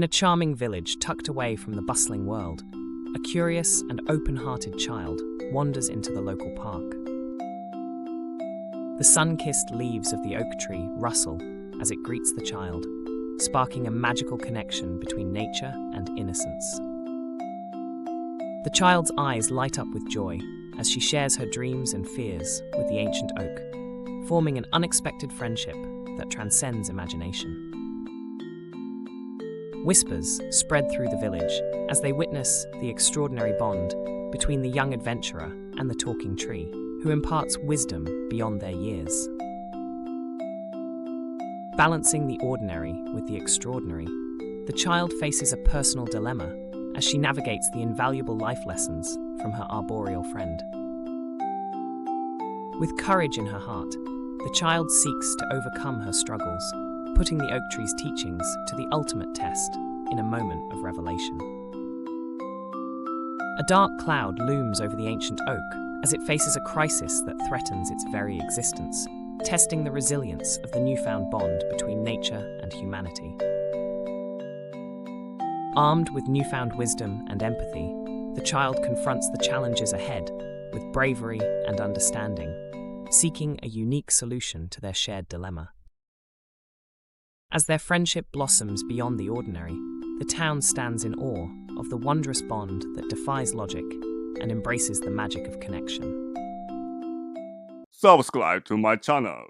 In a charming village tucked away from the bustling world, a curious and open-hearted child wanders into the local park. The sun-kissed leaves of the oak tree rustle as it greets the child, sparking a magical connection between nature and innocence. The child's eyes light up with joy as she shares her dreams and fears with the ancient oak, forming an unexpected friendship that transcends imagination. Whispers spread through the village as they witness the extraordinary bond between the young adventurer and the talking tree, who imparts wisdom beyond their years. Balancing the ordinary with the extraordinary, the child faces a personal dilemma as she navigates the invaluable life lessons from her arboreal friend. With courage in her heart, the child seeks to overcome her struggles, putting the oak tree's teachings to the ultimate test in a moment of revelation. A dark cloud looms over the ancient oak as it faces a crisis that threatens its very existence, testing the resilience of the newfound bond between nature and humanity. Armed with newfound wisdom and empathy, the child confronts the challenges ahead with bravery and understanding, seeking a unique solution to their shared dilemma. As their friendship blossoms beyond the ordinary, the town stands in awe of the wondrous bond that defies logic and embraces the magic of connection. Subscribe to my channel.